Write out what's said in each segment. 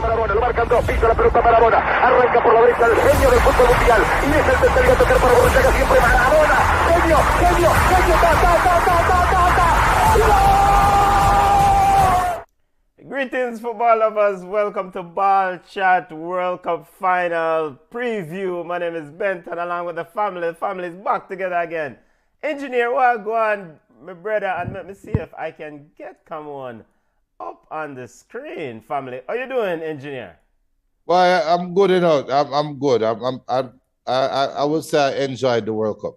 Maradona, lo marcan dos, pisa la pelota Maradona, arranca por la derecha el genio del fútbol mundial, y es el tercer a tocar para Borruchaga, siempre Maradona, genio, Greetings, football lovers. Welcome to Ballchat World Cup Final Preview. My name is Benton, along with the family. The family is back together again. Engineer, what go on, my brother, and let me see if I can come on up on the screen, family. How you doing, engineer? Well, I'm good enough. I'm good. I would say I enjoyed the World Cup.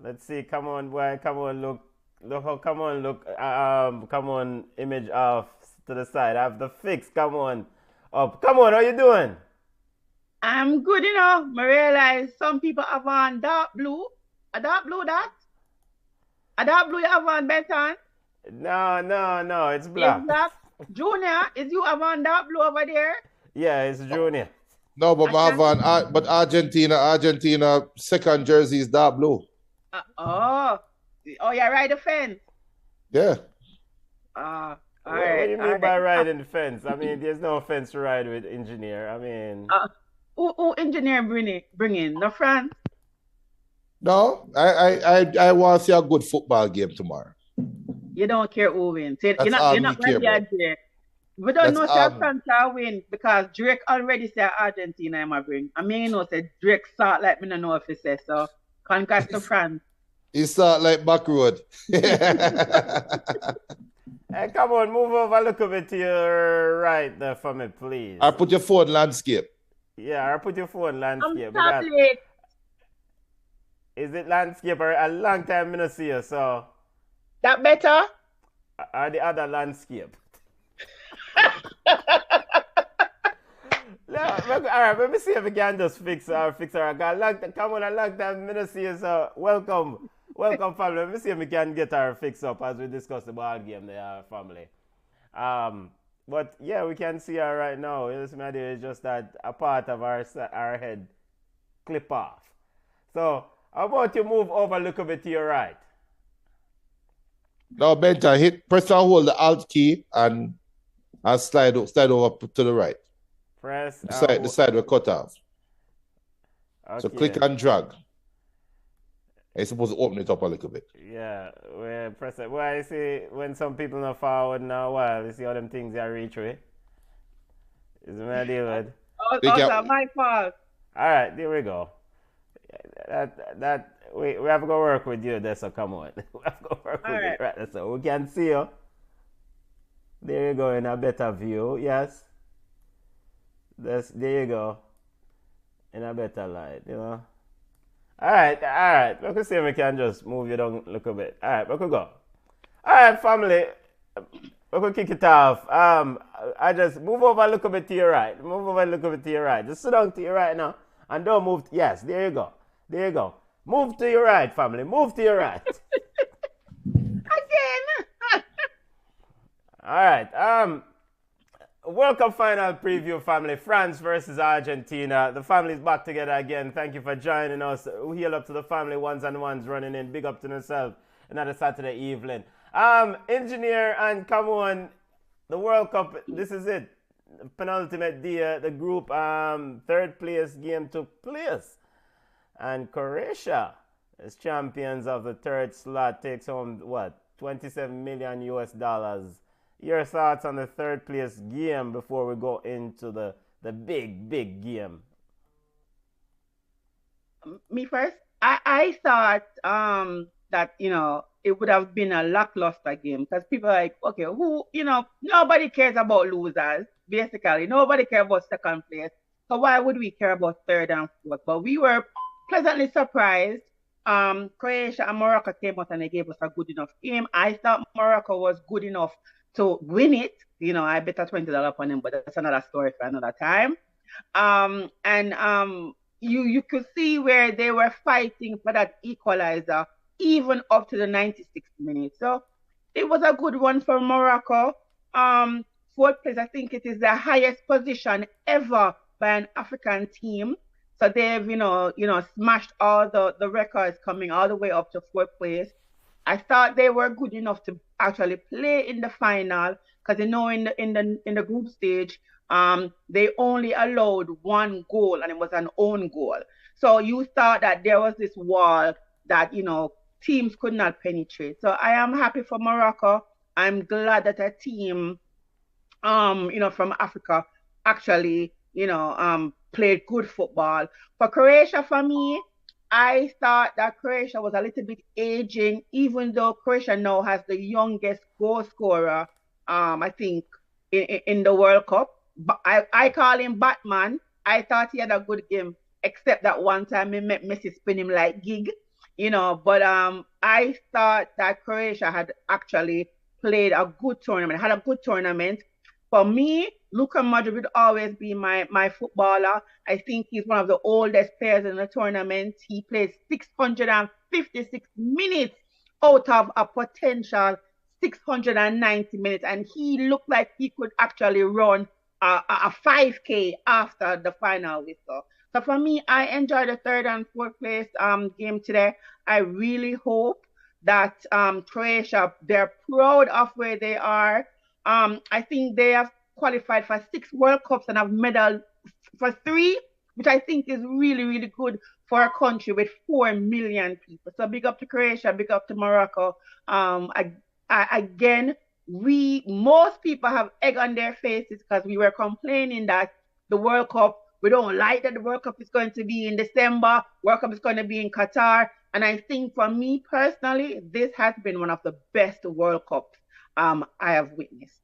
Let's see. Come on, boy. Come on, look. Come on, look. Come on, image off to the side. I have the fix. Come on, up. Come on. How you doing? I'm good, I realize some people have on dark blue. A dark blue that? A dark blue you have on, Benton? No. It's black. It's black. Junior, is you have on dark blue over there? Yeah, it's Junior. No, but but Argentina second jersey is dark blue. Oh, yeah, right the fence. Yeah. All What right. do you mean by riding the fence? I mean, there's no fence to ride with, engineer. I mean, who engineer bring in? No France? No, I want to see a good football game tomorrow. You don't care who wins. You're That's not all going me care to about. Drake. We don't That's know if France will win because Drake already said Argentina I bring. I mean, say Drake start like me don't know if he says so. Congrats to France. He start like back road. hey, come on, move over a little bit to your right there for me, please. I put your phone landscape. Yeah, I put your phone landscape. Tablet. Is it landscape or a long time I don't see you, so? That better? Or the other landscape? All right, let me see if we can just fix her. Come on, a long time I don't see you, so welcome, family. Let me see if we can get her fixed up as we discuss the ball game there, family. But yeah, we can see her right now. This idea is just that a part of our head clip off. So how about you move over a little bit to your right? No, Benton, press and hold the Alt key and slide over to the right. Press. The side will cut off. Okay. So click and drag. You're supposed to open it up a little bit. Yeah, we press it. Well, you see, when some people not forward now, well, you see all them things that reach way. Is my deal with? Also, my fault. All right, there we go. We have to go work with you there, so come on. We have to go work with you. Right, so we can see you. There you go, in a better view. Yes. There you go. In a better light, All right. We can see if we can just move you down a little bit. All right, we can go. All right, family. We can kick it off. I just move over a little bit to your right. Just sit down to your right now. And don't move. Yes, there you go. Move to your right, family. Move to your right. Again. All right. World Cup final preview, family. France versus Argentina. The family's back together again. Thank you for joining us. We heal up to the family ones and ones running in. Big up to themselves. Another Saturday evening. Engineer, and come on. The World Cup, this is it. Penultimate day. The group third place game took place. And Croatia, as champions of the third slot, takes home, what, $27 million US. Your thoughts on the third place game before we go into the big game? Me first? I thought that, it would have been a lackluster game because people are like, okay, nobody cares about losers, basically. Nobody cares about second place. So why would we care about third and fourth? But we were pleasantly surprised. Croatia and Morocco came out and they gave us a good enough game. I thought Morocco was good enough to win it. I bet a $20 upon them, but that's another story for another time. You could see where they were fighting for that equalizer even up to the 96th minute. So it was a good one for Morocco. Fourth place, I think it is the highest position ever by an African team. So they've, smashed all the records coming all the way up to fourth place. I thought they were good enough to actually play in the final because in the group stage, they only allowed one goal and it was an own goal. So you thought that there was this wall that teams could not penetrate. So I am happy for Morocco. I'm glad that a team from Africa actually, played good football. For Croatia, for me, I thought that Croatia was a little bit aging, even though Croatia now has the youngest goal scorer, I think, in the World Cup. But I call him Batman. I thought he had a good game, except that one time he met Messi spin him like gig, But I thought that Croatia had actually played a good tournament, had a good tournament. For me, Luka Modric would always be my footballer. I think he's one of the oldest players in the tournament. He played 656 minutes out of a potential 690 minutes, and he looked like he could actually run a 5K after the final whistle. So for me, I enjoyed the third and fourth place game today. I really hope that Croatia, they're proud of where they are. I think they have qualified for 6 World Cups and have medal for 3, which I think is really, really good for a country with 4 million people. So big up to Croatia, big up to Morocco. Again, most people have egg on their faces because we were complaining that the World Cup, we don't like that the World Cup is going to be in December, World Cup is going to be in Qatar. And I think for me personally, this has been one of the best World Cups I have witnessed.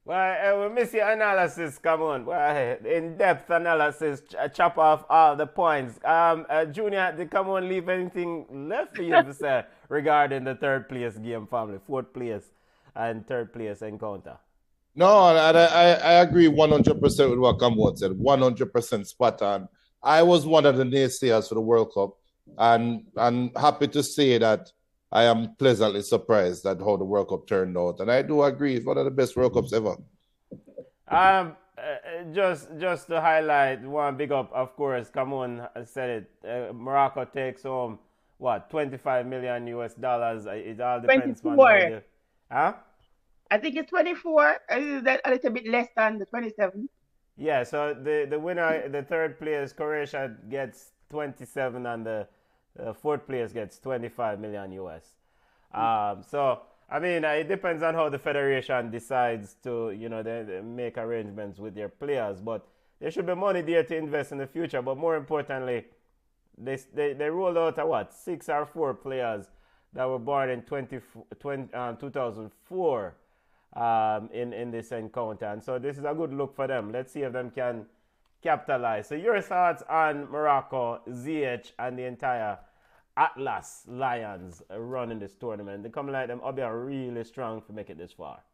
Well, we miss your analysis. Come on, well, in-depth analysis. Chop off all the points. Junior, come on, leave anything left for you to say regarding the third place game, family, fourth place, and third place encounter. No, I agree 100% with what Kamwon said. 100% spot on. I was one of the naysayers for the World Cup, and I'm happy to say that I am pleasantly surprised at how the World Cup turned out. And I do agree, it's one of the best World Cups ever. Just to highlight one big up, of course, Kamon said it. Morocco takes home, what, 25 million US dollars. It all depends 24. Huh? I think it's 24. Is that a little bit less than the 27? Yeah, so the winner, the third place, Croatia, gets 27 and the fourth place gets 25 million US. So, I mean, it depends on how the federation decides to, they make arrangements with their players. But there should be money there to invest in the future. But more importantly, they rolled out, 6 or 4 players that were born in 2004 in this encounter. And so this is a good look for them. Let's see if them can capitalize. So your thoughts on Morocco, ZH, and the entire Atlas Lions running this tournament? They come like them, I'll be really strong to make it this far.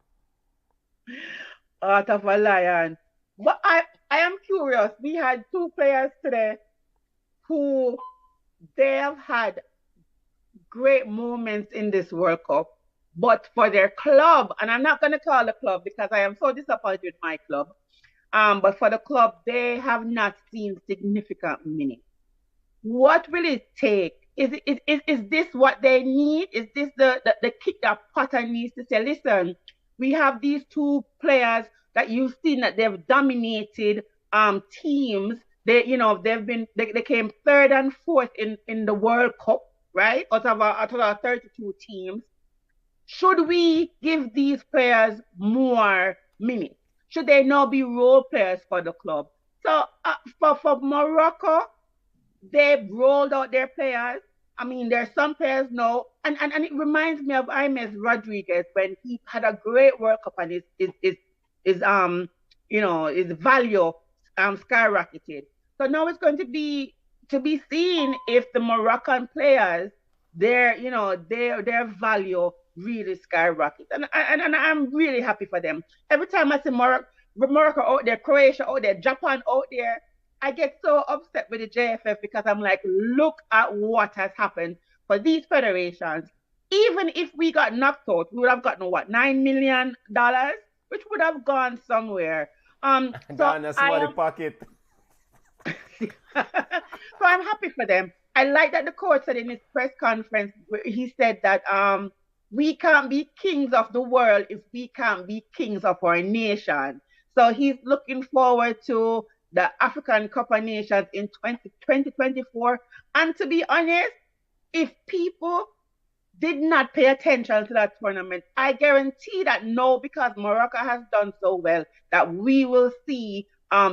Out of a lion. But I am curious. We had 2 players today who they have had great moments in this World Cup, but for their club, and I'm not going to call the club because I am so disappointed with my club, but for the club, they have not seen significant minutes. What will it take? Is this what they need? Is this the kick that Potter needs to say, listen, we have these 2 players that you've seen that they've dominated teams. They came 3rd and 4th in the World Cup, right? Out of our 32 teams. Should we give these players more minutes? Should they now be role players for the club? So for Morocco, they've rolled out their players. I mean, there's some players now, and it reminds me of James Rodriguez when he had a great World Cup and his value skyrocketed. So now it's going to be seen if the Moroccan players their value really skyrocket. And I'm really happy for them. Every time I see Morocco out there, Croatia out there, Japan out there, I get so upset with the JFF because I'm like, look at what has happened for these federations. Even if we got knocked out, we would have gotten what, $9 million, which would have gone somewhere. Gone in somebody's pocket. So I'm happy for them. I like that the coach said in his press conference, where he said that we can't be kings of the world if we can't be kings of our nation. So he's looking forward to the African Cup of Nations in 2024. And to be honest, if people did not pay attention to that tournament, I guarantee that no, because Morocco has done so well, that we will see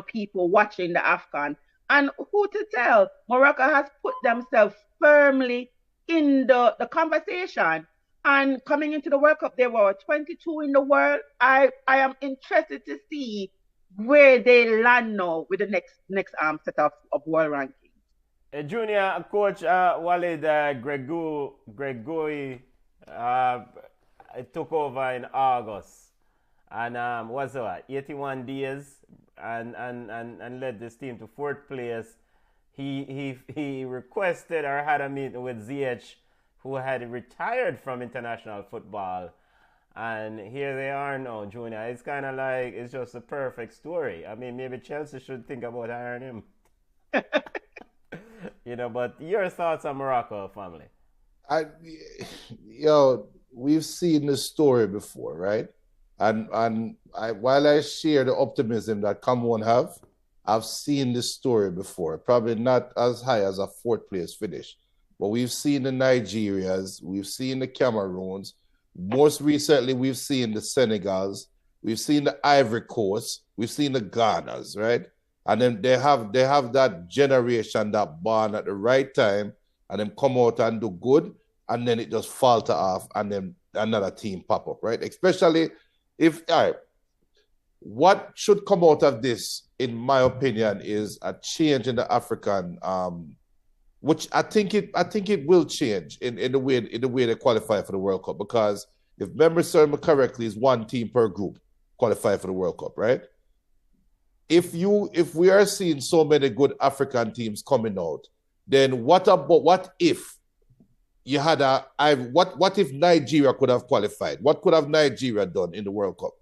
people watching the AFCON. And who to tell? Morocco has put themselves firmly in the conversation. And coming into the World Cup, they were 22 in the world. I am interested to see where they land now with the next set of world rankings. Junior coach Walid Gregory took over in August and what's that, 81 days and led this team to fourth place. He requested or had a meeting with ZH, who had retired from international football, and here they are now, Junior. It's kind of like it's just a perfect story. I mean, maybe Chelsea should think about hiring him. But your thoughts on Morocco, family? We've seen this story before, right? And while I share the optimism that Cameroon have, I've seen this story before. Probably not as high as a fourth place finish, but we've seen the Nigerias, we've seen the Cameroons. Most recently, we've seen the Senegals, we've seen the Ivory Coast, we've seen the Ghanas, right? And then they have that generation that born at the right time and then come out and do good, and then it just falter off and then another team pop up, right? Especially if, all right, what should come out of this, in my opinion, is a change in the African, which I think it will change in the way they qualify for the World Cup, because if memory serves me correctly, it's one team per group qualify for the World Cup, right? If we are seeing so many good African teams coming out, then what if you had what if Nigeria could have qualified? What could have Nigeria done in the World Cup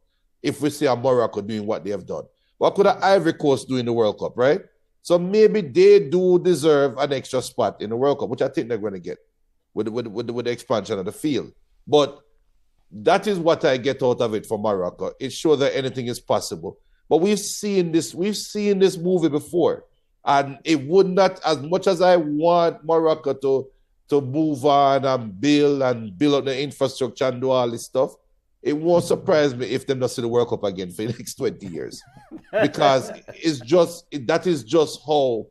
if we see a Morocco doing what they have done? What could the Ivory Coast do in the World Cup, right? So maybe they do deserve an extra spot in the World Cup, which I think they're going to get with the expansion of the field. But that is what I get out of it for Morocco. It shows that anything is possible. But we've seen this movie before. And it would not, as much as I want Morocco to move on and build up the infrastructure and do all this stuff, it won't surprise me if they don't see the World Cup again for the next 20 years. Because that is just how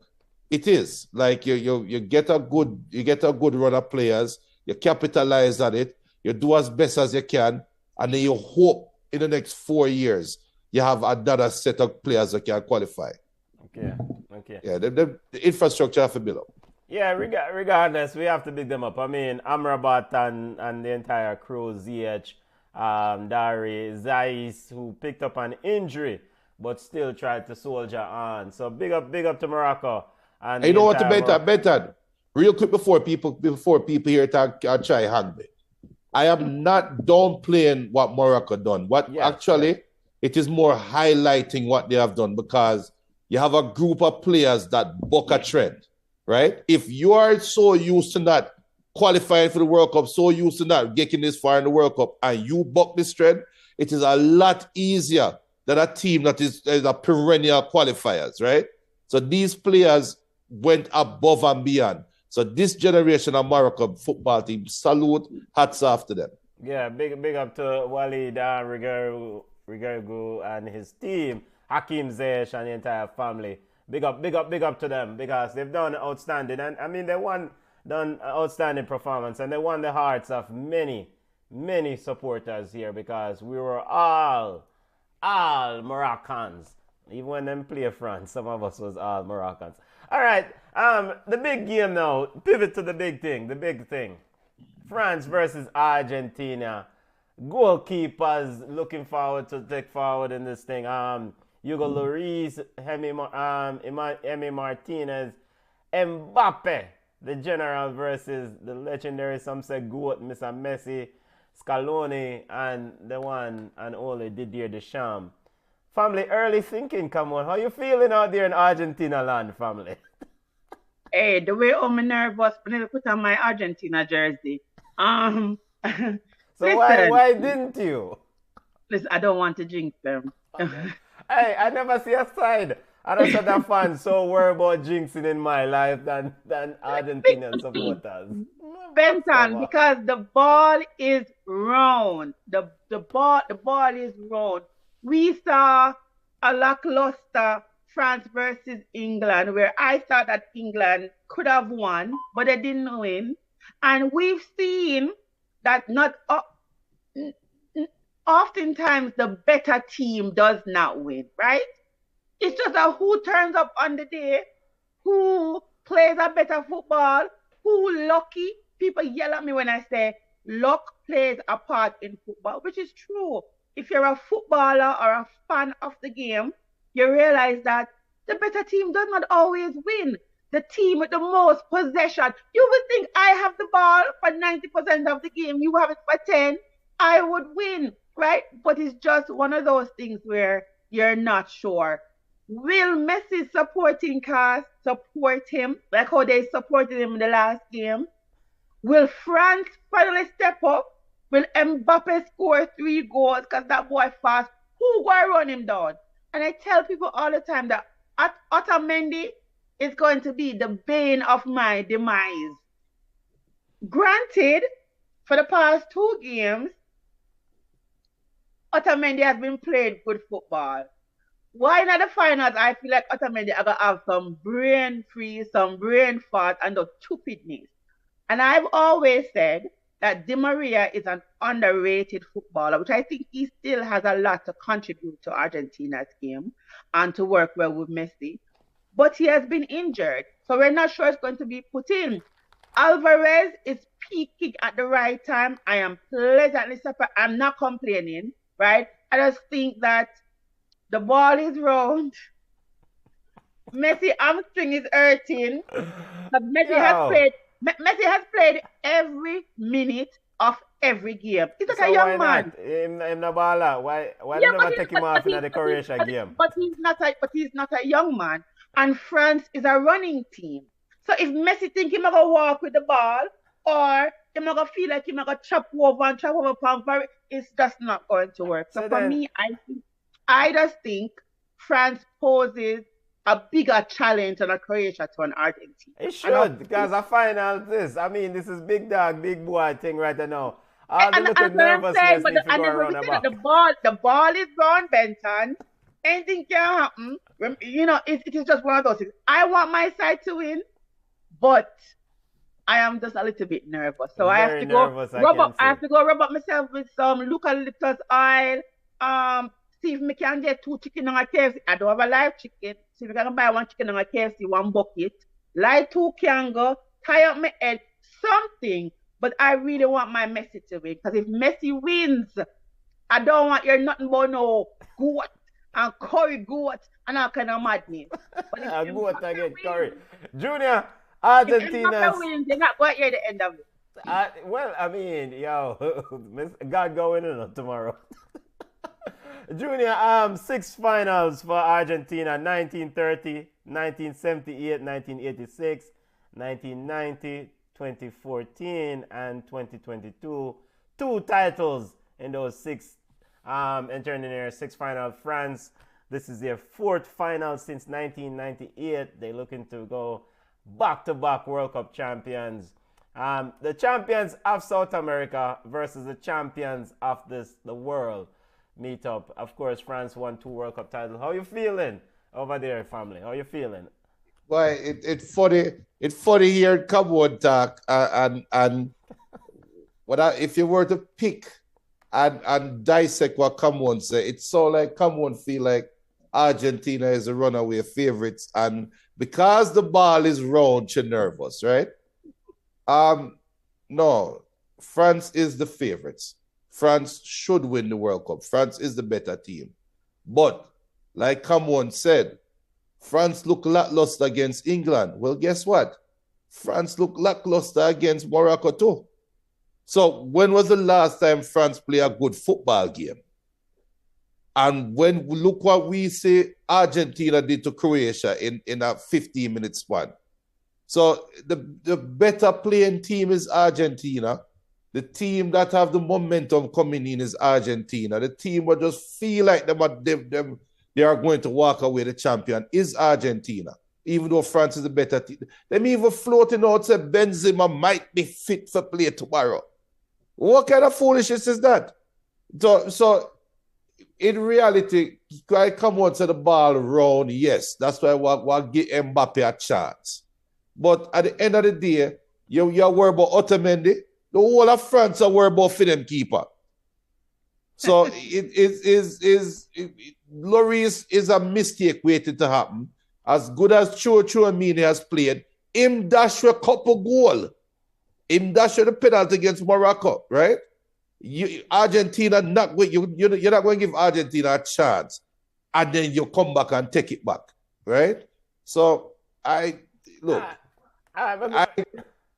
it is. Like you get a good run of players, you capitalize on it, you do as best as you can, and then you hope in the next 4 years you have another set of players that can qualify. Okay. Yeah, the infrastructure have to build up. Yeah, regardless, we have to big them up. I mean, Amrabat and the entire crew, ZH, Dari, Zais, who picked up an injury but still tried to soldier on. So big up to Morocco. And you know what to bet on? Real quick before people here try hang me. I am not downplaying what Morocco done. It is more highlighting what they have done, because you have a group of players that buck a trend, right? If you are so used to not qualifying for the World Cup, so used to not getting this far in the World Cup, and you buck this trend, it is a lot easier than a team that is a perennial qualifiers, right? So these players went above and beyond. So this generation of Morocco football team, salute, hats off to them. Yeah, big up to Walid Rigarigu and his team, Hakim Ziyech and the entire family. Big up to them, because they've done outstanding. And I mean, done outstanding performance, and they won the hearts of many supporters here, because we were all Moroccans. Even when them play France, some of us was all Moroccans. All right, the big game now. Pivot to the big thing. France versus Argentina. Goalkeepers looking forward to take forward in this thing. Hugo Lloris, Emi Martinez, Mbappe, the general, versus the legendary, some say GOAT, Mr. Messi, Scaloni, and the one and only Didier Deschamps. Family, early thinking, come on. How you feeling out there in Argentina land, family? Hey, the way I'm nervous when I put on my Argentina jersey. Um, So why listen, why didn't you? listen, I don't want to jinx them. Okay. Hey, I never see a side. I don't said a fan so worried about jinxing in my life than Argentinian supporters. Benton, Whatsoever. because the ball is round. The ball is round. We saw a lackluster France versus England, where I thought that England could have won, but they didn't win. And we've seen that not oftentimes the better team does not win, right? It's just a who turns up on the day, who plays a better football, who lucky. People yell at me when I say luck plays a part in football, which is true. If you're a footballer or a fan of the game, you realize that the better team does not always win. The team with the most possession. You would think I have the ball for 90% of the game, you have it for 10, I would win, right? But it's just one of those things where you're not sure. Will Messi's supporting cast support him like how they supported him in the last game? Will France finally step up? Will Mbappe score 3 goals because that boy fast? Who going to run him down? And I tell people all the time that Otamendi is going to be the bane of my demise. Granted, for the past 2 games, Otamendi has been playing good football. Why not the finals? I feel like Otamendi are gonna have some brain freeze, some brain fart, and the stupidness. And I've always said that Di Maria is an underrated footballer, which I think he still has a lot to contribute to Argentina's game and to work well with Messi. But he has been injured, so we're not sure it's going to be put in. Alvarez is peaking at the right time. I am pleasantly surprised. I'm not complaining, right? I just think that the ball is round. Messi hamstring is hurting. But Yo. Messi has played every minute of every game. He's not So a why young man. not? Him the baller. Why they Yeah, never take him off in the Croatia game? but he's not a young man. And France is a running team. So if Messi think he's gonna walk with the ball, or he's gonna feel like he's gonna chop over Pamper, it's just not going to work. So So for then me, I just think France poses a bigger challenge than a Croatia to an Argentina. it should, because I find out this. I mean, this is big dog, big boy thing right now. All the And little that's what I'm saying, nervousness need to and go then when around we the say that back. the ball is gone, Benton. Anything can happen. It is just one of those things. I want my side to win, but I am just a little bit nervous. So I have Very to go nervous, I rub can up. I see. have to go rub up myself with some eucalyptus oil. See if me can get 2 chicken on a KFC. I don't have a live chicken. See if I can buy 1 chicken on a KFC, 1 bucket. Light 2 kango, tie up my head, something. But I really want my Messi to win. Because if Messi wins, I don't want you're nothing but no goat and curry goat and all kind of madness. But if I go out Mbappe again, Curry. wins, Junior, if Mbappe Argentina's. wins, they're not going to hear the end of it. Well, I mean, yo, God going in tomorrow. Junior, 6 finals for Argentina: 1930, 1978, 1986, 1990, 2014, and 2022. 2 titles in those entering in their 6 final. France, this is their 4th final since 1998. They're looking to go back-to-back World Cup champions. The champions of South America versus the champions of the world meet up. Of course, France won 2 World Cup titles. How you feeling over there, family? How you feeling? Why it 40-year cupboard talk and if you were to pick and dissect what Cameron say, it's so like Cameron feel like Argentina is a runaway favorites, and because the ball is round, you're nervous, right? No, France is the favorites. France should win the World Cup. France is the better team. But, like Cameron said, France look lackluster against England. Well, guess what? France look lackluster against Morocco too. So when was the last time France played a good football game? And when we look what we say Argentina did to Croatia in a 15-minute span. So the better playing team is Argentina. The team that have the momentum coming in is Argentina. The team will just feel like they are going to walk away the champion is Argentina. Even though France is a better team. Them even floating out say Benzema might be fit for play tomorrow. What kind of foolishness is that? So in reality, I come out to the ball round, yes. That's why we'll give Mbappe a chance. But at the end of the day, you're worried about Otamendi. The whole of France are worried about Fidem keeper. So Lloris is a mistake waiting to happen. As good as Chouamini has played, him dash a couple goal. Him dash the penalty against Morocco, right? Argentina you're not going to give Argentina a chance, and then you come back and take it back, right? So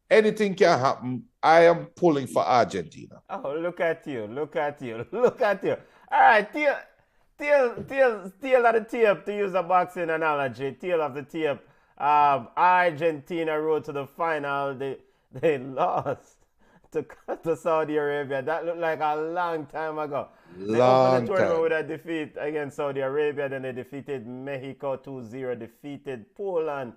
anything can happen. I am pulling for Argentina. Oh, look at you. All right, tail of the tape, to use a boxing analogy, tail of the tape. Argentina rode to the final. They lost to Saudi Arabia. That looked like a long time ago. They opened the tournament with a defeat against Saudi Arabia. Then they defeated Mexico 2-0, defeated Poland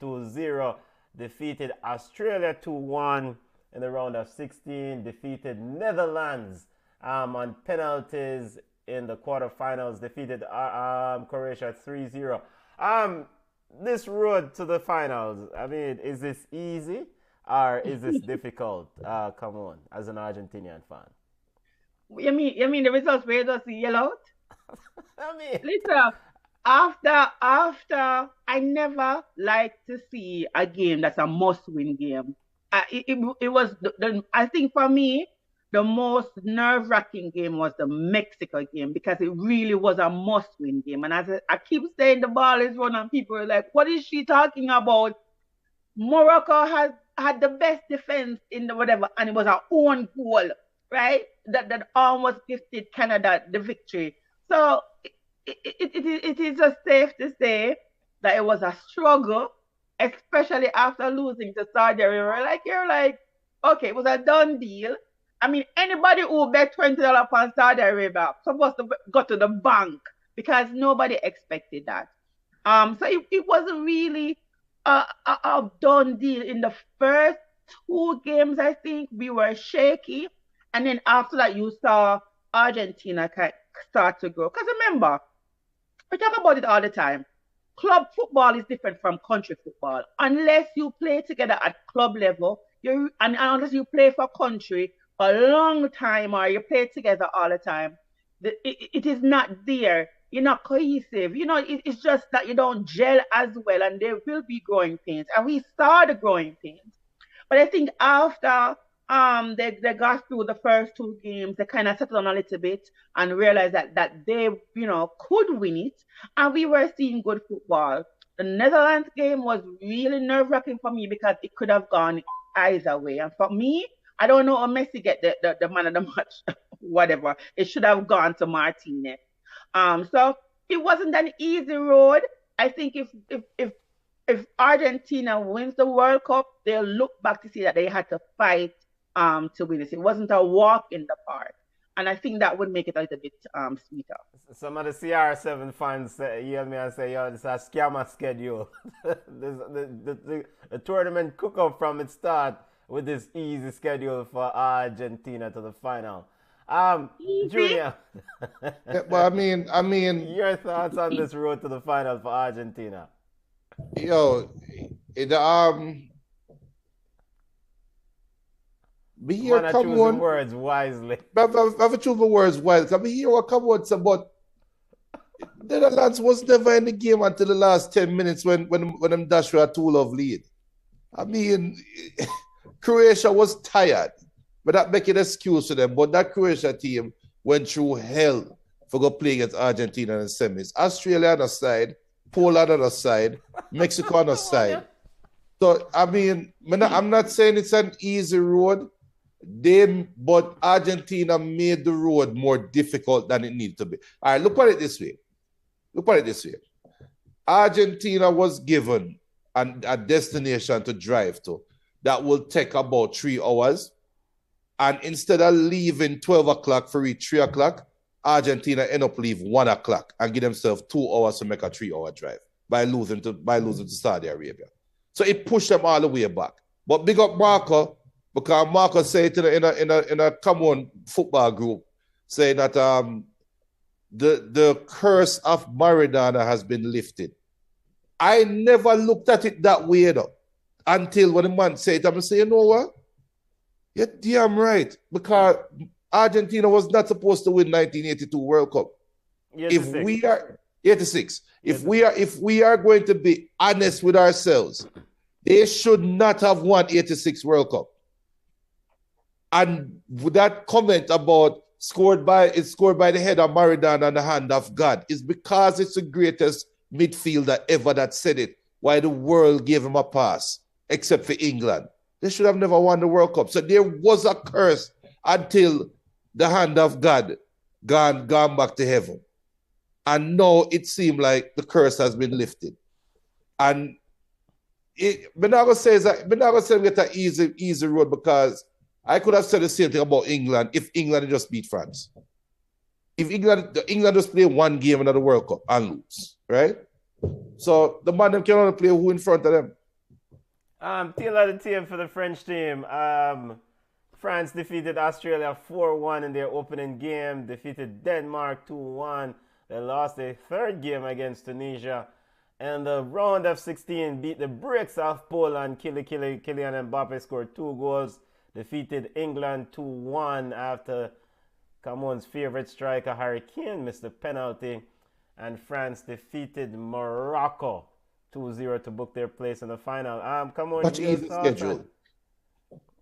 2-0, defeated Australia 2-1 in the round of 16, defeated Netherlands on penalties in the quarterfinals, defeated Croatia 3-0. This road to the finals, I mean, is this easy or is this difficult? Come on, as an Argentinian fan. You mean the results were just yellow out? I mean, listen, after I never like to see a game that's a must-win game. It was I think for me the most nerve-wracking game was the Mexico game because it really was a must-win game. And as I keep saying, the ball is running, people are like, "What is she talking about?" Morocco had the best defense in the whatever, and it was our own goal, right? That almost gifted Canada the victory. So it is just safe to say that it was a struggle, especially after losing to Saudi Arabia. You're like, okay, it was a done deal. I mean, anybody who bet $20 on Saudi Arabia supposed to go to the bank because nobody expected that. So it wasn't really a done deal. In the first two games, I think we were shaky, and then after that, you saw Argentina start to grow. Because remember, we talk about it all the time. Club football is different from country football. Unless you play together at club level, and unless you play for country for a long time or you play together all the time, it is not there. You're not cohesive. It's just that you don't gel as well, and there will be growing pains. And we saw the growing pains. But I think after they got through the first two games, they kind of settled on a little bit and realized that they, could win it. And we were seeing good football. The Netherlands game was really nerve-wracking for me because it could have gone either way. And for me, I don't know how Messi get the man of the match, whatever. It should have gone to Martinez. So it wasn't an easy road. I think if Argentina wins the World Cup, they'll look back to see that they had to fight to win this. It wasn't a walk in the park. And I think that would make it a little bit sweeter. Some of the CR7 fans hear me and say, "Yo, this is a scammer schedule." the tournament cook up from its start with this easy schedule for Argentina to the final. Junior. Well, I mean, your thoughts on this road to the final for Argentina? Me here come on. Words wisely. I've chosen words wisely. I mean, here what come on about the Netherlands was never in the game until the last 10 minutes when them dash for a 2-love lead. I mean, Croatia was tired, but that make an excuse for them. But that Croatia team went through hell for go play against Argentina in the semis. Australia on the side, Poland on the side, Mexico on the side. So I mean, I'm not saying it's an easy road. But Argentina made the road more difficult than it needed to be. All right, look at it this way. Argentina was given and a destination to drive to that will take about 3 hours. And instead of leaving 12 o'clock for reach 3 o'clock, Argentina end up leave 1 o'clock and give themselves 2 hours to make a 3-hour drive by losing to Saudi Arabia. So it pushed them all the way back. But big up Marco, because Marco said in a common football group, saying that the curse of Maradona has been lifted. I never looked at it that way though, until when the man said it, I'm saying, you know what? You're damn right, because Argentina was not supposed to win 1982 World Cup. 86. If we are 86, if we are going to be honest with ourselves, they should not have won 86 World Cup. And that comment about scored by the head of Maradona and the hand of God is because it's the greatest midfielder ever that said it. Why the world gave him a pass, except for England. They should have never won the World Cup. So there was a curse until the hand of God gone back to heaven. And now it seemed like the curse has been lifted. And I'm not going to say we get an easy road, because I could have said the same thing about England if England just beat France. If England just play one game in the World Cup and lose, right? So the man them can only play who in front of them. Tail of the tape for the French team. France defeated Australia 4-1 in their opening game, defeated Denmark 2-1. They lost their third game against Tunisia. And the round of 16 beat the brakes off Poland. Kylian Mbappe scored 2 goals, defeated England 2-1 after Cameroon's favorite striker Harry Kane missed the penalty. And France defeated Morocco 2-0 to book their place in the final. Come on, much easy schedule.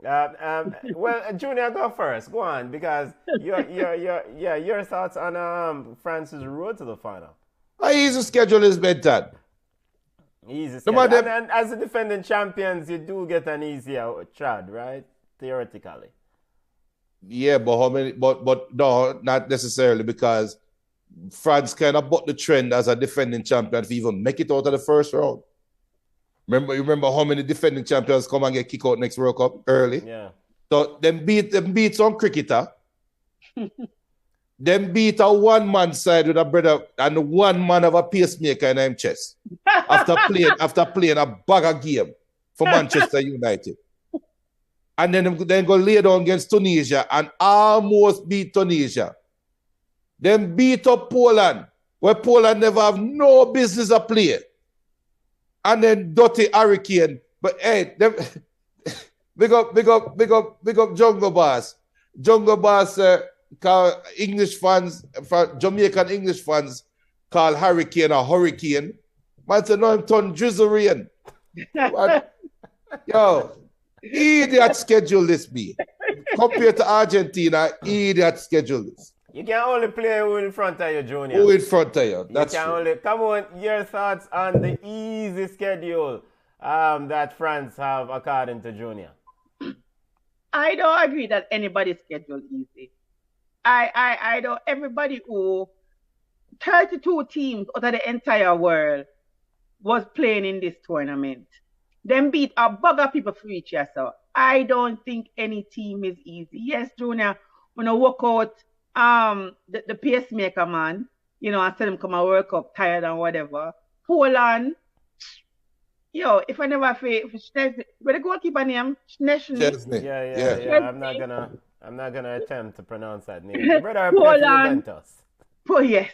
Well, Junior, go first. Go on, because your thoughts on France's road to the final. How easy schedule is bedtime. Easy schedule. And as the defending champions, you do get an easier chad, right? Theoretically. Yeah, but how many? But no, not necessarily, because France kind of bucked the trend as a defending champion to even make it out of the first round. Remember how many defending champions come and get kicked out next World Cup early? Yeah. So them beat some cricketer. Them beat a one-man side with a brother and one man of a pacemaker in him chest after playing a bag of game for Manchester United. And then go lay down against Tunisia and almost beat Tunisia. Then beat up Poland, where Poland never have no business to play. And then dirty Hurricane. But hey, them, big up Jungle Boss. Jungle Boss call English fans, Jamaican English fans call Hurricane a hurricane. Man said, no, I'm turn drizzle rain. Yo, idiot schedule this be. Compared to Argentina, idiot schedule this. You can only play who in front of you, Junior. Who in front of you? That's true. Come on, your thoughts on the easy schedule that France have according to Junior. I don't agree that anybody's schedule easy. I don't. Everybody who 32 teams out of the entire world was playing in this tournament. Them beat a bug of people for each year. So I don't think any team is easy. Yes, Junior, when I walk out the pacemaker man, you know, I tell him come a World Cup tired and whatever. Poland, yo, if I never fail, where the goalkeeper name? Chesney. Yeah. I'm not gonna attempt to pronounce that name. The brother played for Juventus. Oh yes.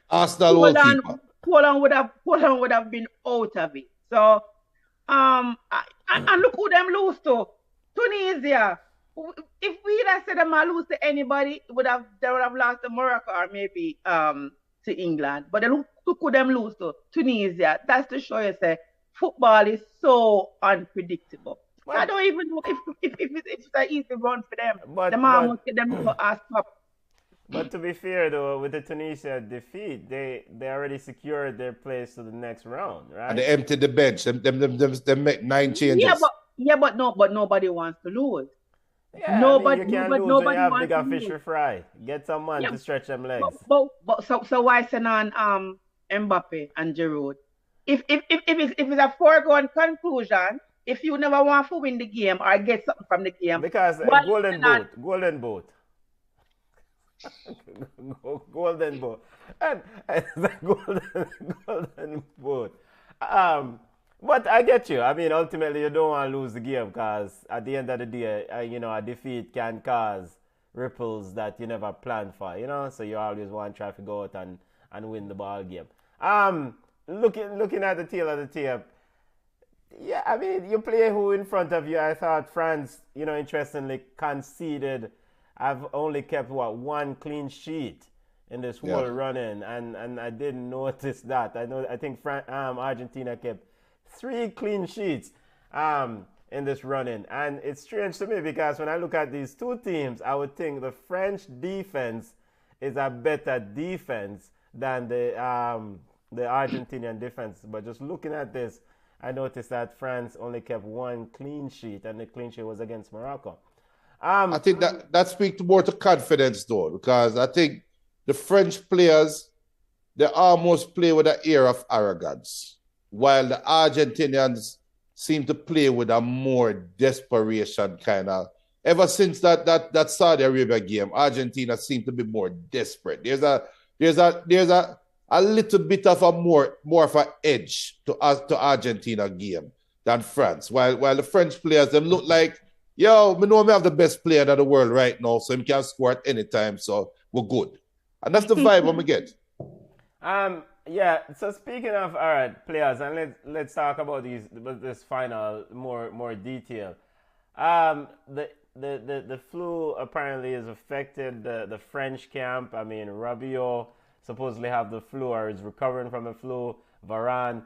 Arsenal goalkeeper. Poland would have been out of it. So and look who them lose to. Tunisia. If we'd have said them lose to anybody, they would have lost to Morocco or maybe to England. But look who them lose to. Tunisia. That's to show you say football is so unpredictable. Well, I don't even know if it's an easy run for them. The man must get them to ask up. But to be fair though, with the Tunisia defeat, they already secured their place to the next round, right? And they emptied the bench. They make 9 changes. But nobody wants to lose. Yeah, nobody you can't lose when you have bigger fish to fry. Get some to stretch them legs. So why send on Mbappe and Giroud? if it's a foregone conclusion, if you never want to win the game or get something from the game, Because why you golden cannot? boot, golden boot. Golden boot. And the golden boot. But I get you. I mean, ultimately, you don't want to lose the game because at the end of the day, a defeat can cause ripples that you never planned for, So you always want to try to go out and win the ball game. Looking at the tail of the tape, yeah, I mean, you play who in front of you. I thought France, interestingly, conceded. I've only kept, one clean sheet in this whole run-in, and I didn't notice that. I think Argentina kept 3 clean sheets in this run-in. And it's strange to me because when I look at these two teams, I would think the French defense is a better defense than the Argentinian defense. But just looking at this, I noticed that France only kept 1 clean sheet, and the clean sheet was against Morocco. I think that speaks more to confidence, though, because I think the French players, they almost play with an air of arrogance, while the Argentinians seem to play with a more desperation kind of. Ever since that Saudi Arabia game, Argentina seemed to be more desperate. There's a little bit of a more of an edge to Argentina game than France. While the French players, them look like, yo, we know we have the best player in the world right now, so we can score at any time, so we're good. And that's the vibe we get. Yeah, so speaking of, all right, players, and let's talk about this final more detail. The flu apparently has affected the French camp. I mean, Rabiot supposedly have the flu or is recovering from the flu. Varane,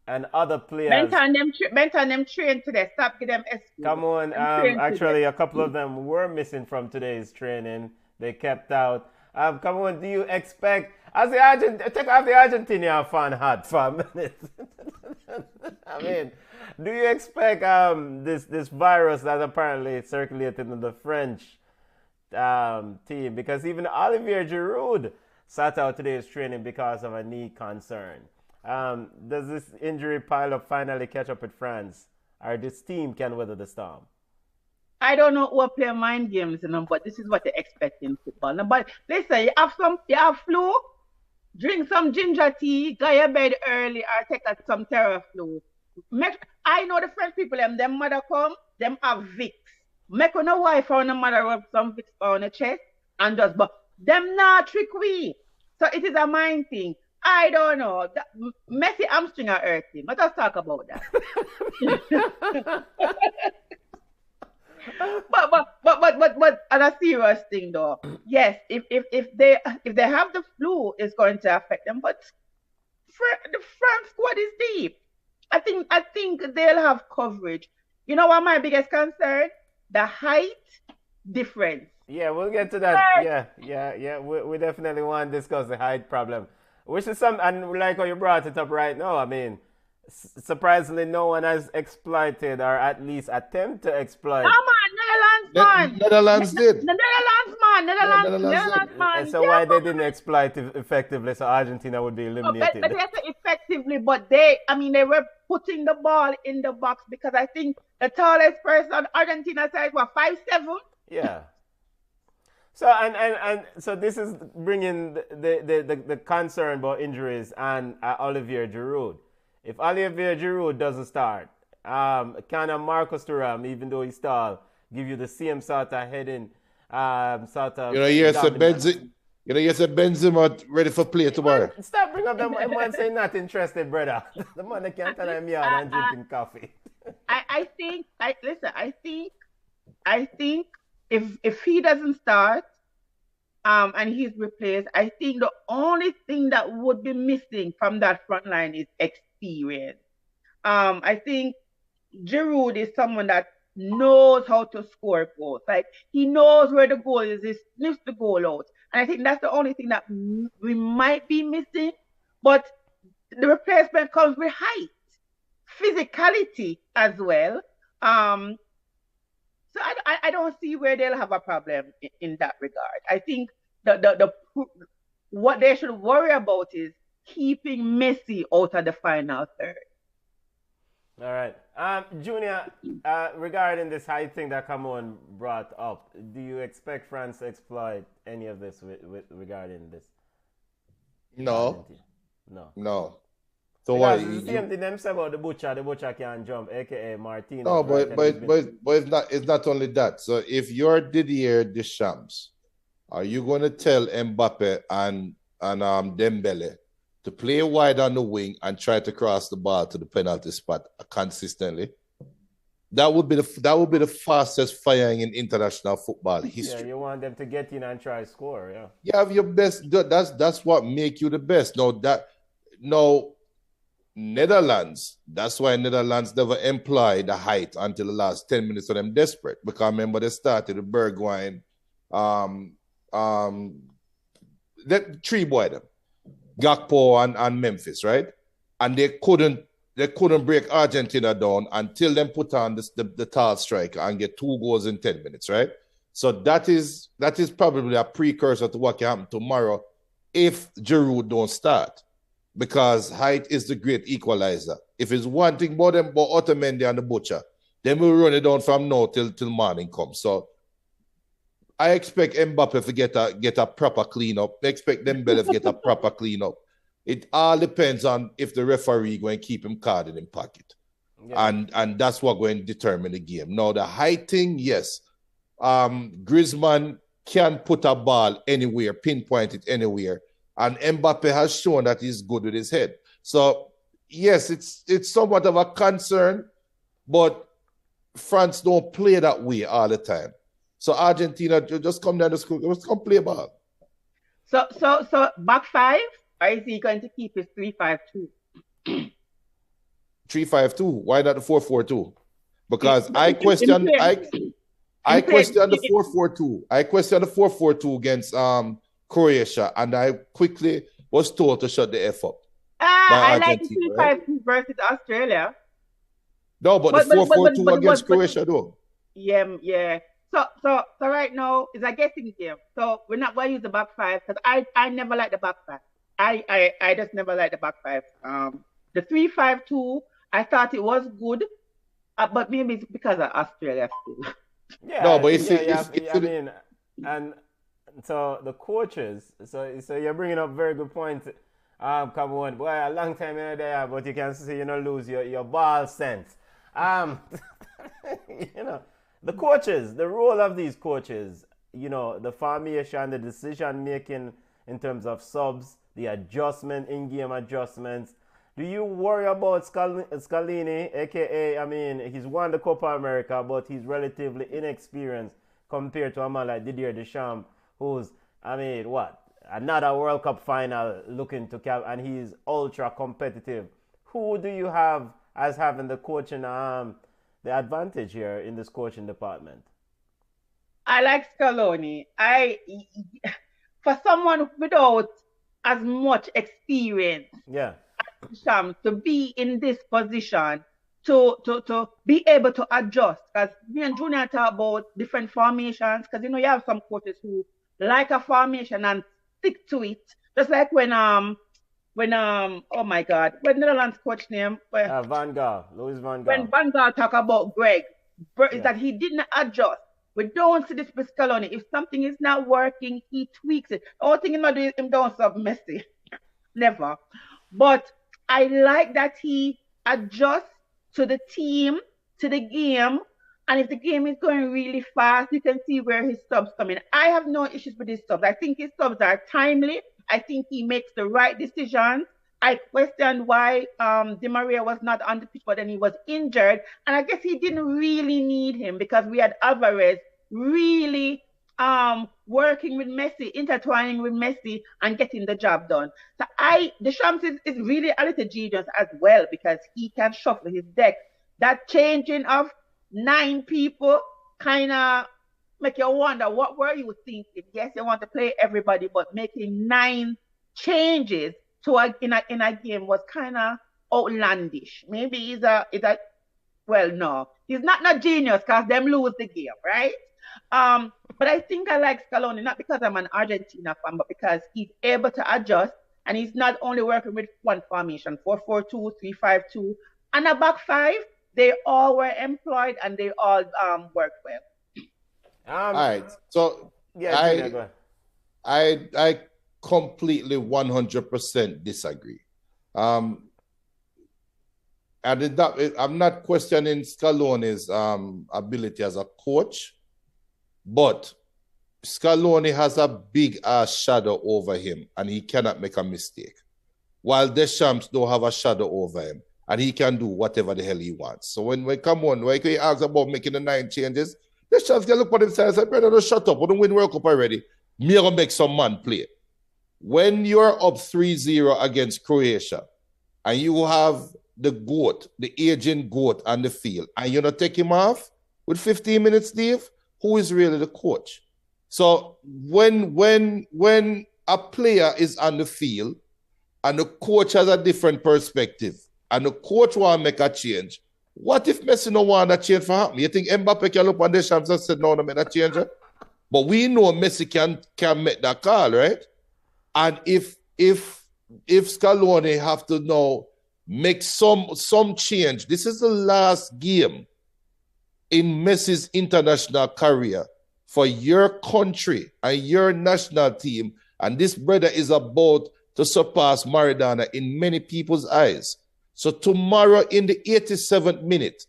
and other players. Mention them train today. Stop give them excuse. Come on, actually, a couple of them were missing from today's training. They kept out. Come on, do you expect, as take off the Argentinian fan hat for a minute. I mean, do you expect this virus that apparently circulated in the French team? Because even Olivier Giroud sat out today's training because of a knee concern. Does this injury pile up finally catch up with France, or this team can weather the storm? I don't know who play mind games, but this is what they expect in football. But listen, you have flu, drink some ginger tea, go your bed early, or take some Theraflu. I know the French people, them mother come, them have Vicks. Make no wife or no mother rub some Vicks on the chest and just, but them not trick we. So it is a mind thing. I don't know. Messi hamstring are hurting. Let us talk about that. but on a serious thing though, yes, if they have the flu, it's going to affect them. But the France squad is deep. I think they'll have coverage. You know what my biggest concern? The height difference. Yeah, we'll get to that. Yeah. We definitely want to discuss the height problem, which is and like how you brought it up right now. I mean, surprisingly, no one has exploited or at least attempt to exploit. Come on, Netherlands man. Netherlands did. The Netherlands man. So why they didn't exploit effectively? So Argentina would be eliminated. But they said effectively, but they were putting the ball in the box because I think the tallest person on Argentina side was 5'7". Yeah. So so this is bringing the concern about injuries and Olivier Giroud. If Olivier Giroud doesn't start, can a Marcus Thuram, even though he's tall, give you the same sort of heading, sort of? You said Benzema ready for play tomorrow. Stop bringing up the man saying not interested, brother. The man that can't tell him yard and drinking coffee. I think if he doesn't start, and he's replaced, I think the only thing that would be missing from that front line is experience. I think Giroud is someone that knows how to score goals. Like, he knows where the goal is, he sniffs the goal out. And I think that's the only thing that we might be missing. But the replacement comes with height, physicality as well. So I don't see where they'll have a problem in that regard. I think the what they should worry about is keeping Messi out of the final third. All right. Junior, regarding this high thing that Cameron brought up, do you expect France to exploit any of this regarding this? No, Argentina? No. no. So why Because it's the same thing them say about the butcher can jump, aka Martinez, no, right? it's not only that. So if you're Didier Deschamps, are you going to tell Mbappe and Dembele to play wide on the wing and try to cross the ball to the penalty spot consistently? That would be the fastest firing in international football history. Yeah, you want them to get in and try to score, yeah. You have your best. That's what make you the best. No, Netherlands. That's why Netherlands never employ the height until the last 10 minutes of them desperate. Because remember they started the Bergwijn, that three boy them, Gakpo and Memphis, right? And they couldn't break Argentina down until them put on the tall striker and get 2 goals in 10 minutes, right? So that is probably a precursor to what can happen tomorrow if Giroud don't start. Because height is the great equalizer. If it's one thing about them, about Otamendi and the Butcher, then we'll run it down from now till morning comes. So I expect Mbappe to get a proper cleanup. I expect Dembele to get a proper cleanup. It all depends on if the referee going to keep him card in his pocket. Yeah. And that's what going to determine the game. Now, the height thing, yes. Griezmann can put a ball anywhere, pinpoint it anywhere. And Mbappe has shown that he's good with his head. So, yes, it's somewhat of a concern, but France don't play that way all the time. So Argentina just come down to school, just come play ball. So back five, or is he going to keep his 3-5-2? 3-5-2. Why not the 4-4-2? Because I question the 4-4-2. I question the 4-4-2 against Croatia, and I quickly was told to shut the F up. I like the 3-5-2 versus Australia. No, but the 4-4-2 against Croatia, though. Yeah. So right now it's a guessing game. So we're not going to use the back five because I never like the back five. I just never like the back five. The 3-5-2, I thought it was good, but maybe it's because of Australia still. Yeah. No, but I mean, and so the coaches. So you're bringing up very good points. Come on, boy, a long time in there, but you can see lose your ball sense. The coaches, the role of these coaches, the formation, the decision making in terms of subs, the adjustment, in-game adjustments. Do you worry about Scalini, aka, I mean, he's won the Copa America, but he's relatively inexperienced compared to a man like Didier Deschamps, who's, another World Cup final looking to cap, and he's ultra competitive. Who do you have as having the coaching the advantage here in this coaching department? I like Scaloni. For someone without as much experience, to be in this position, to be able to adjust. Because me and Junior talk about different formations. Because you have some coaches who like a formation and stick to it. Just like when oh my God, when Netherlands coach name? Louis Van Gaal. When Van Gaal talk about Greg, is that he didn't adjust. We don't see this with Scaloni. If something is not working, he tweaks it. The only thing he's not doing, him don't sub Messi. Never. But I like that he adjusts to the team, to the game, and if the game is going really fast, you can see where his subs come in. I have no issues with his subs. I think his subs are timely. I think he makes the right decisions. I questioned why Di Maria was not on the pitch, but then he was injured. And I guess he didn't really need him because we had Alvarez really working with Messi, intertwining with Messi and getting the job done. So Deschamps is really a little genius as well because he can shuffle his deck. That changing of 9 people kind of make you wonder, what were you thinking? Yes, you want to play everybody, but making 9 changes in a game was kind of outlandish. Maybe no, he's not genius because them lose the game, right? But I think I like Scaloni, not because I'm an Argentina fan, but because he's able to adjust And he's not only working with one formation, 4-4-2, 3-5-2, and a back five. They all were employed and they all worked well. All right. So yeah, Junior, go ahead. I completely 100% disagree. I'm not questioning Scalone's ability as a coach, but Scaloni has a big ass shadow over him and he cannot make a mistake. While Deschamps don't have a shadow over him and he can do whatever the hell he wants. So when we come on, when he asks about making the 9 changes, Deschamps can look at himself and say, brother, don't shut up. We don't win World Cup already. Me gonna make some man play. When you're up 3-0 against Croatia and you have the GOAT, the aging GOAT on the field, and you're not take him off with 15 minutes leave, who is really the coach? So when a player is on the field and the coach has a different perspective and the coach want to make a change, what if Messi no want that change for happen? You think Mbappe can look on the Shams and say, no, make that change? But we know Messi can make that call, right? And if Scaloni have to now make some change, this is the last game in Messi's international career for your country and your national team, and this brother is about to surpass Maradona in many people's eyes. So tomorrow in the 87th minute,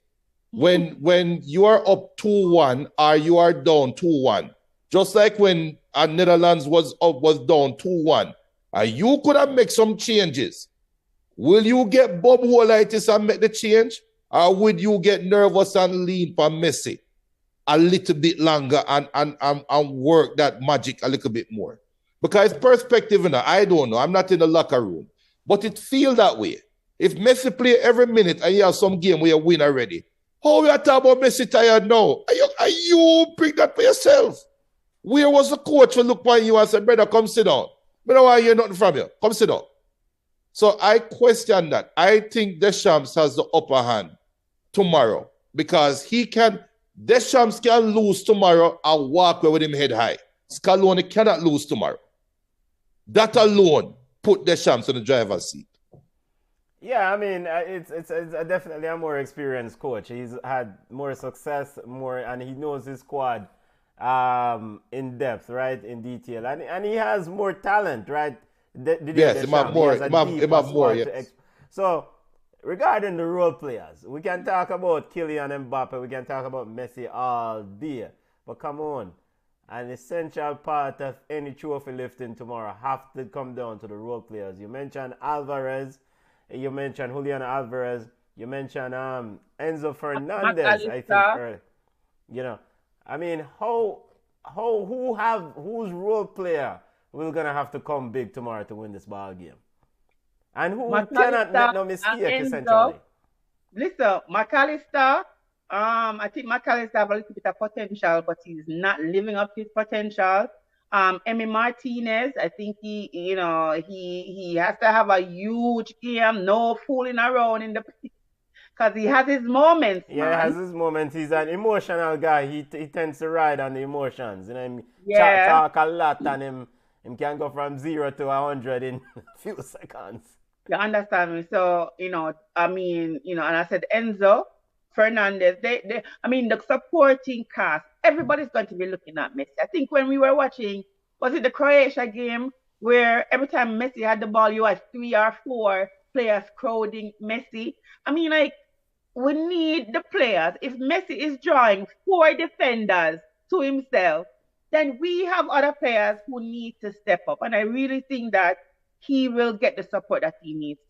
when you are up 2-1 or you are down 2-1, just like when Netherlands was down 2-1, and you could have made some changes, will you get Bob Wolitis and make the change? Or would you get nervous and lean for Messi a little bit longer and work that magic a little bit more? Because perspective, I don't know. I'm not in the locker room. But it feels that way. If Messi play every minute and you have some game where you win already, how we are talking about Messi tired now? Are you bring that for yourself? Where was the coach who looked at you and said, brother, come sit down? I don't want to hear nothing from you. Come sit down. So I question that. I think Deschamps has the upper hand tomorrow because Deschamps can lose tomorrow and walk away with him head high. Scaloni cannot lose tomorrow. That alone put Deschamps in the driver's seat. Yeah, I mean, it's definitely a more experienced coach. He's had more success, and he knows his squad in depth, right, in detail, and he has more talent, right? Yes, he have more. Yes. So, regarding the role players, we can talk about Kylian Mbappe, we can talk about Messi all day, but come on, an essential part of any trophy lifting tomorrow have to come down to the role players. You mentioned Alvarez. You mentioned Julian Alvarez. You mentioned Enzo Fernandez. I think earlier. You know, I mean, whose role player we're gonna have to come big tomorrow to win this ball game, and who cannot make no mistake essentially. Listen, McAllister. I think McAllister have a little bit of potential, but he's not living up to his potential. Emi Martinez, I think he has to have a huge game, no fooling around in the because he has his moments. Yeah, man. He has his moments. He's an emotional guy. He tends to ride on the emotions. You know, talk a lot, and him can go from 0 to 100 in a few seconds. You understand me? So and I said Enzo Fernandez. The supporting cast, everybody's going to be looking at Messi. I think when we were watching, was it the Croatia game, where every time Messi had the ball, you had 3 or 4 players crowding Messi. We need the players. If Messi is drawing 4 defenders to himself, then we have other players who need to step up. And I really think that he will get the support that he needs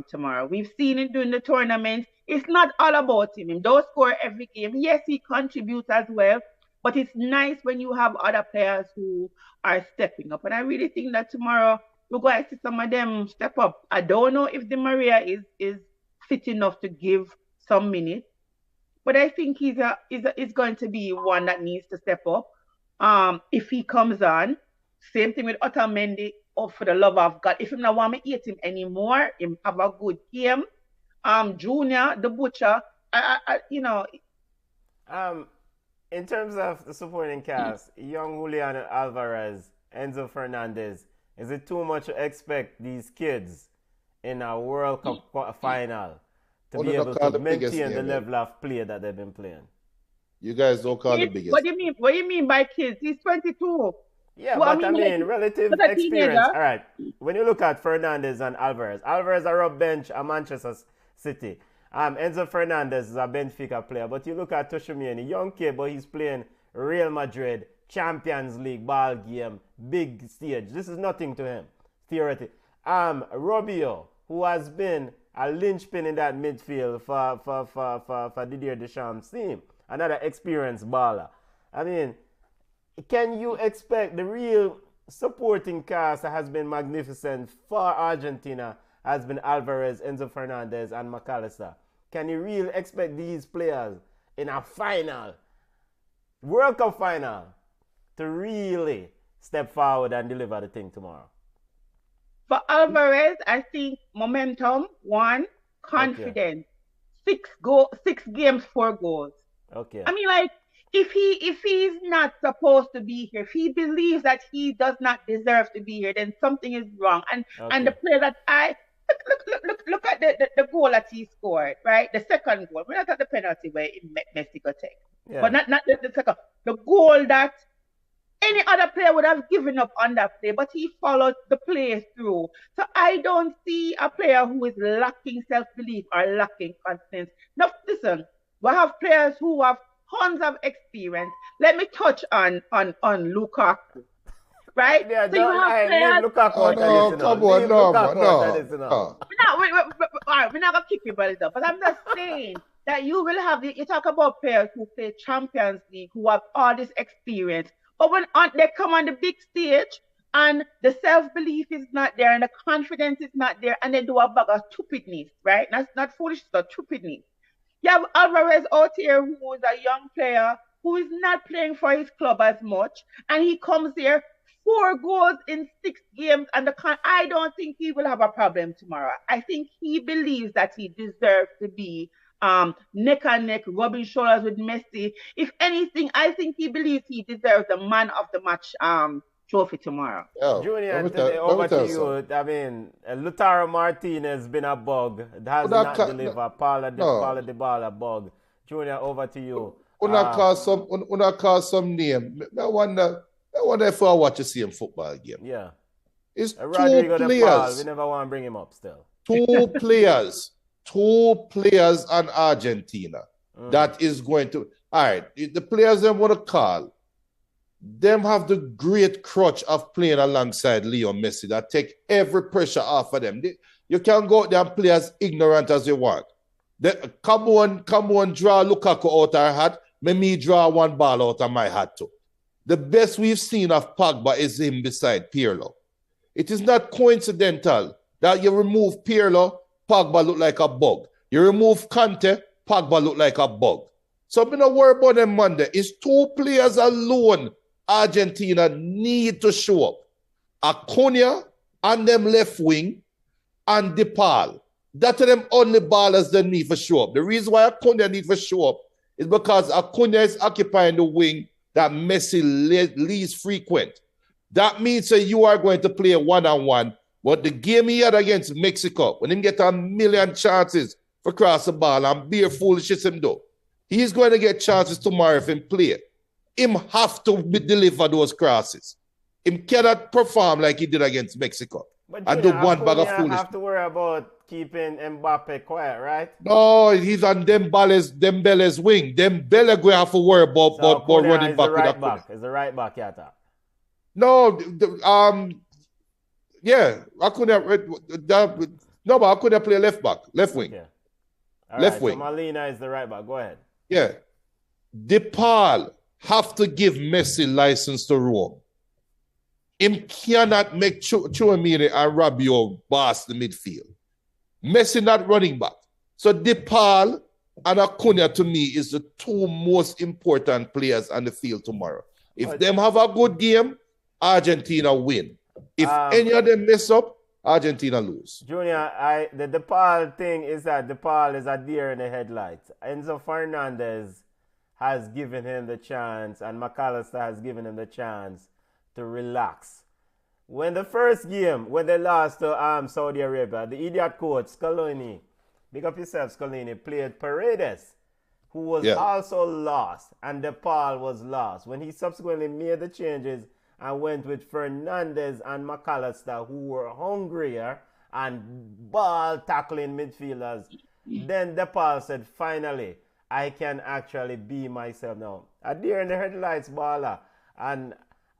tomorrow. We've seen it during the tournament. It's not all about him. He don't score every game. Yes, he contributes as well, but it's nice when you have other players who are stepping up. And I really think that tomorrow we're going to see some of them step up. I don't know if Di Maria is fit enough to give some minutes, but I think he's going to be one that needs to step up. If he comes on, same thing with Otamendi. Oh, for the love of God, if him not want me eat him anymore, him have a good game. Junior, the butcher, In terms of the supporting cast, young Julian Alvarez, Enzo Fernandez, Is it too much to expect these kids in a World Cup final to be able to maintain the level of play that they've been playing? You guys don't call the biggest. What do you mean? What do you mean by kids? He's 22. Yeah, well, but I mean, like, relative experience. All right. When you look at Fernandez and Alvarez are a bench at Manchester City. Enzo Fernandez is a Benfica player, but you look at Toshimini, young kid, but he's playing Real Madrid, Champions League, ball game, big stage. This is nothing to him, theoretically. Robio, who has been a linchpin in that midfield for Didier Deschamps' team, another experienced baller. I mean, can you expect the real supporting cast that has been magnificent for Argentina has been Alvarez, Enzo Fernandez, and McAllister? Can you really expect these players in a final, World Cup final, to really step forward and deliver the thing tomorrow? For Alvarez, I think momentum, 1, confidence. Okay. 6 games, 4 goals. Okay. I mean, like, if he's not supposed to be here, if he believes that he does not deserve to be here, then something is wrong. And the player that look at the goal that he scored, right? The second goal. We're not at the penalty where Mexico take. Yeah. But not the second. The goal that any other player would have given up on that play, but he followed the play through. So I don't see a player who is lacking self-belief or lacking confidence. Now, listen, we have players who have tons of experience. Let me touch on Lukaku. Right? Yeah, so you have players. Lukaku, no. We're not gonna kick you, but I'm just saying that you will have you talk about players who play Champions League who have all this experience, but when they come on the big stage and the self-belief is not there and the confidence is not there, and they do a bag of stupidness, right? That's not foolishness, but stupidness. You have Alvarez out here who is a young player who is not playing for his club as much, and he comes here 4 goals in 6 games, and I don't think he will have a problem tomorrow. I think he believes that he deserves to be neck and neck, rubbing shoulders with Messi. If anything, I think he believes he deserves the man of the match trophy tomorrow. Junior, over to you. I mean, Lautaro Martinez has been a bug. Has not delivered. Paulo Dybala bug. Junior, over to you. Call some name. I wonder if I watch a see him football game. Yeah. It's Rodrigo 2 players. We never want to bring him up still. 2 players. 2 players on Argentina. That is going to... All right. The players them want to call, them have the great crutch of playing alongside Leo Messi that take every pressure off of them. You can go out there and play as ignorant as you want. Come on, draw Lukaku out our hat. Let me draw one ball out of my hat too. The best we've seen of Pogba is him beside Pirlo. It is not coincidental that you remove Pirlo, Pogba look like a bug. You remove Kante, Pogba look like a bug. So I'm not worry about them Monday. It's 2 players alone Argentina need to show up. Acuna on them left wing and DePaul. That's them only ballers that need to show up. The reason why Acuna need to show up is because Acuna is occupying the wing that Messi least frequent. That means that you are going to play 1-on-1. But the game he had against Mexico, when him get a million chances for cross the ball and be a foolish as him do, he's going to get chances tomorrow if him play. Him have to deliver those crosses. Him cannot perform like he did against Mexico. But and do one bag of foolishness. Have to worry about keeping Mbappe quiet, right? No, he's on Dembele's wing. Dembele going to have to worry about running back with that. Is the right back, Yata? No, yeah, I couldn't play left back, left wing. Okay. Left wing. So Molina is the right back. Go ahead. Yeah. DePaul have to give Messi license to roam. Him cannot make Chouamini and Rabiot boss the midfield. Messi not running back. So DePaul and Acuna to me is the 2 most important players on the field tomorrow. If them have a good game, Argentina win. If any of them mess up, Argentina lose. Junior, the DePaul thing is that DePaul is a deer in the headlights. Enzo Fernandez has given him the chance, and McAllister has given him the chance to relax. When the first game, when they lost to Saudi Arabia, the idiot coach, Scaloni, big up yourself, Scaloni, played Paredes, who was Yeah. also lost, and DePaul was lost. When he subsequently made the changes and went with Fernandez and McAllister, who were hungrier and ball tackling midfielders, then DePaul said, finally, I can actually be myself now. A deer in the headlights baller. And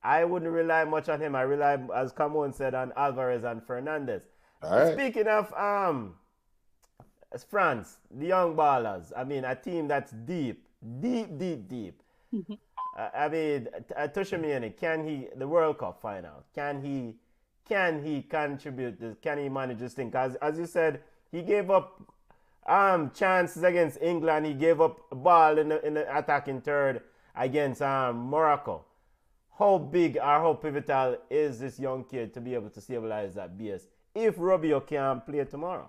I wouldn't rely much on him. I rely, as Camon said, on Alvarez and Fernandez. All right. Speaking of France, the young ballers. I mean, a team that's deep. I mean, Tushimiani, can he, the World Cup final, can he contribute this? Can he manage this thing? Because as you said, he gave up chances against England. He gave up a ball in the attacking third against Morocco. How big or how pivotal is this young kid to be able to stabilize that base if Rubio can play tomorrow?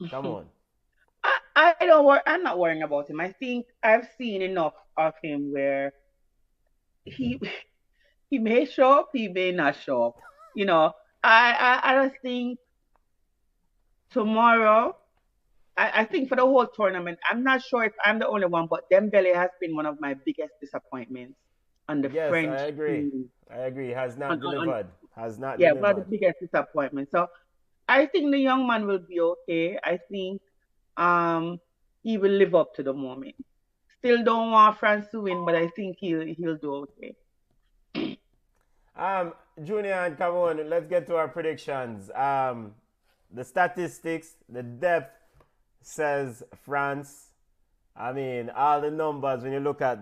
Come on. I don't worry. I'm not worrying about him. I think I've seen enough of him where he may show up, he may not show up. You know, I just think tomorrow. I think for the whole tournament, I'm not sure if I'm the only one, but Dembele has been one of my biggest disappointments on the Yes, French I agree. team. I agree. Has not On- delivered. Has not Yeah, one of the delivered. biggest disappointments. So I think the young man will be okay. I think he will live up to the moment. Still don't want France to win, but I think he'll do okay. Junior and come on, let's get to our predictions. The statistics, the depth says France. I mean, all the numbers, when you look at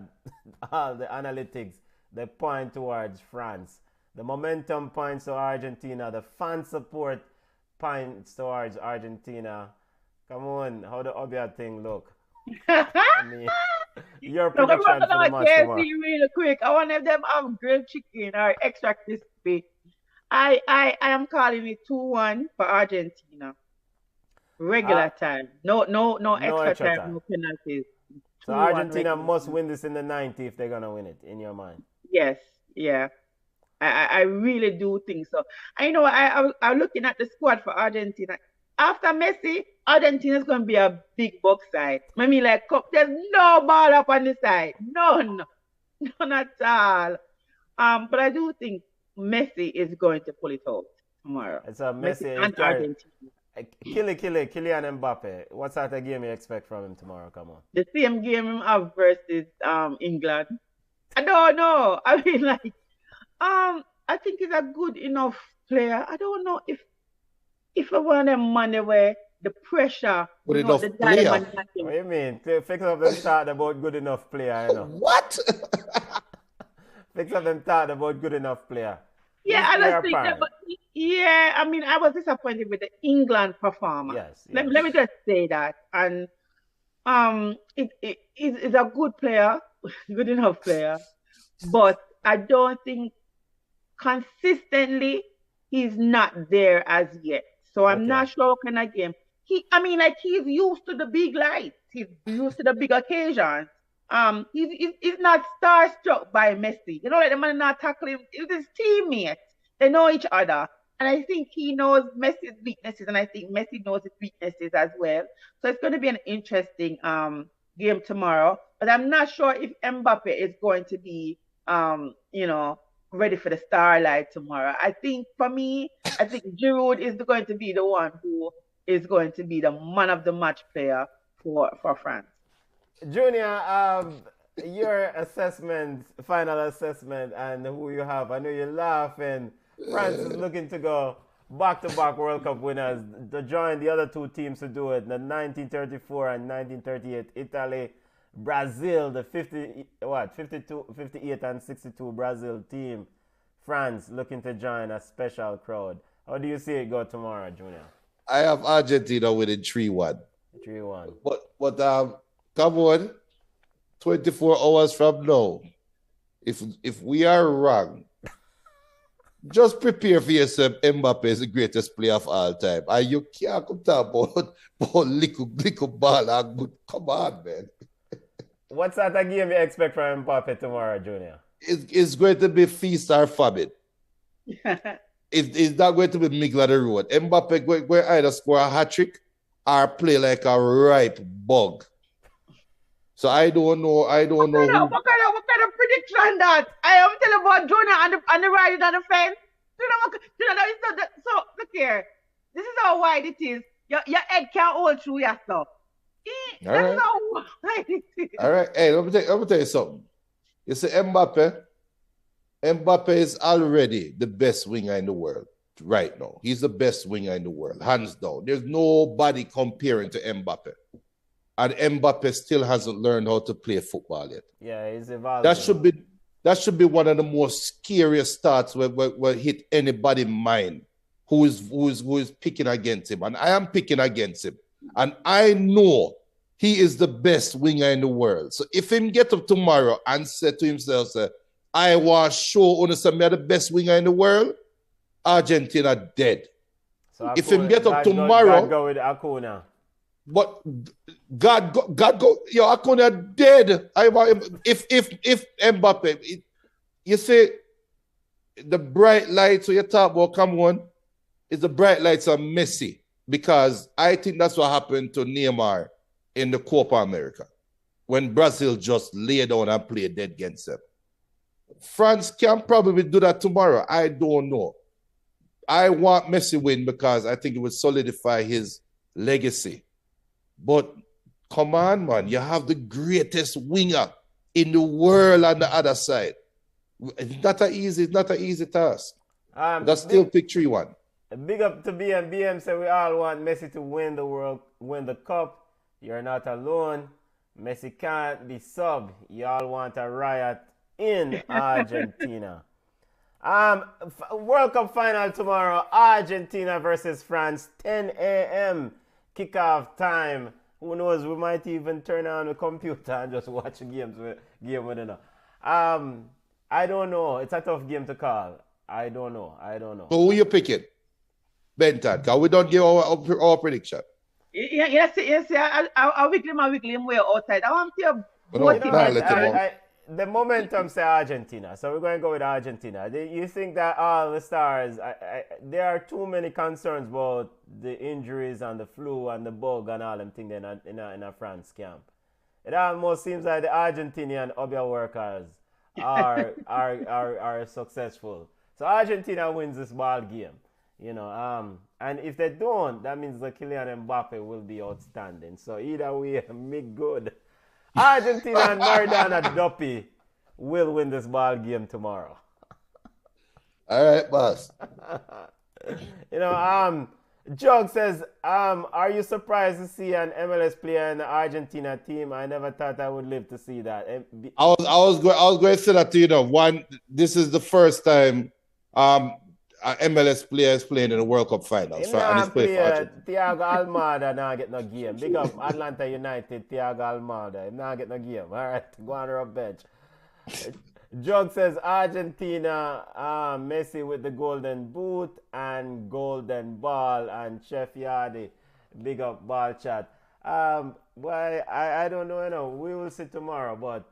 all the analytics, they point towards France. The momentum points to Argentina. The fan support points towards Argentina. Come on, how the Obia thing look? I mean, your So we're prediction running for the out match KFC tomorrow. real quick. I want them have grilled chicken or extra crispy. I am calling it 2-1 for Argentina. Regular time. No No extra extra time, time. no penalties. So 2-1 Argentina regular must time. win this in the 90 if they're gonna win it, in your mind. Yes, yeah. I really do think so. I know I'm looking at the squad for Argentina. After Messi, Argentina is going to be a big box side. I mean, like, there's no ball up on the side. None. None at all. But I do think Messi is going to pull it out tomorrow. It's a Messi Messi. and Argentina. Kylian Mbappe. What sort of game you expect from him tomorrow? Come on. The same game we have versus England. I don't know. I mean, like, I think he's a good enough player. I don't know if I want them money where the pressure, Good you know, enough the player. diamond What nothing. do you mean? Fix up them thought about good enough player, you know. What? Fix up them thought about good enough player. Yeah, He's I player just think that, apparent. but yeah, I mean, I was disappointed with the England performance. Yes, Let, yes. let me just say that. And it's a good player, good enough player, but I don't think consistently he's not there as yet. So I'm Okay. not sure what kind of game. He's used to the big lights. He's used to the big occasions. He's not starstruck by Messi. You know, like the man not tackling. It's his teammates. They know each other. And I think he knows Messi's weaknesses, and I think Messi knows his weaknesses as well. So it's going to be an interesting game tomorrow. But I'm not sure if Mbappe is going to be ready for the starlight tomorrow. I think for me, I think Giroud is going to be the one who is going to be the man of the match player for France. Junior, your assessment, final assessment, and who you have. I know you're laughing. France is looking to go back-to-back World Cup winners to join the other two teams to do it. The 1934 and 1938 Italy, Brazil, the 58 and 62 Brazil team. France looking to join a special crowd. How do you see it go tomorrow, Junior? I have Argentina winning 3-1. 3-1. But come on, 24 hours from now, if we are wrong, just prepare for yourself. Mbappe is the greatest player of all time. And you can't come talk about little ball. Come on, man. What sort of game you expect from Mbappe tomorrow, Junior? It's going to be feast or famine. It's not going to be middle of the road. Mbappe going either score a hat trick or play like a ripe bug. So I don't know. Who. What kind of prediction that? I am telling about Jonah and the riding on the fence. So look here. This is how wide it is. Your head can't hold through your stuff. All That right. is how wide it is. All right. Hey, let me tell you something. You see, Mbappe is already the best winger in the world right now. He's the best winger in the world, hands down. There's nobody comparing to Mbappe. And Mbappe still hasn't learned how to play football yet. Yeah, he's evolving. That should be one of the most scariest starts where hit anybody's mind who is picking against him. And I am picking against him. And I know he is the best winger in the world. So if him get up tomorrow and say to himself, I was sure on some the best winger in the world, Argentina dead. So if him get up tomorrow, God go with Acuna. But God go, yo, Acuna dead. If Mbappe, you say the bright lights, so you talk about, come on, is the bright lights are Messi, because I think that's what happened to Neymar in the Copa America when Brazil just lay down and played dead against them. France can probably do that tomorrow. I don't know. I want Messi win because I think it would solidify his legacy. But come on, man, you have the greatest winger in the world on the other side. It's not an easy task. That's still pick 3-1. Big up to BM. BM said we all want Messi to win the cup. You're not alone. Messi can't be sub. Y'all want a riot in Argentina. World Cup final tomorrow. Argentina versus France. 10 a.m. kickoff time. Who knows? We might even turn on the computer and just watch the game with it. I don't know. It's a tough game to call. I don't know. So who you picking? Benton, because we don't give our prediction. Yes. I weekly way outside. I want to the momentum say Argentina, so we're going to go with Argentina. You think that all the stars, there are too many concerns about the injuries and the flu and the bug and all them things in a France camp. It almost seems like the Argentinian Obia workers are successful. So Argentina wins this ball game. And if they don't, that means that Kylian Mbappe will be outstanding. So either way, make good. Argentina and Maradona Duppy will win this ball game tomorrow. All right, boss. Jug says, are you surprised to see an MLS player in the Argentina team? I never thought I would live to see that. I was going to say that to you. One, this is the first time MLS players playing in the World Cup finals. Thiago Almada not get no game. Big up Atlanta United, Thiago Almada. He not get no game. All right, go on the bench. Jug says Argentina, Messi with the golden boot and golden ball, and Chef Yardi. Big up Ballchat. I don't know. We will see tomorrow, but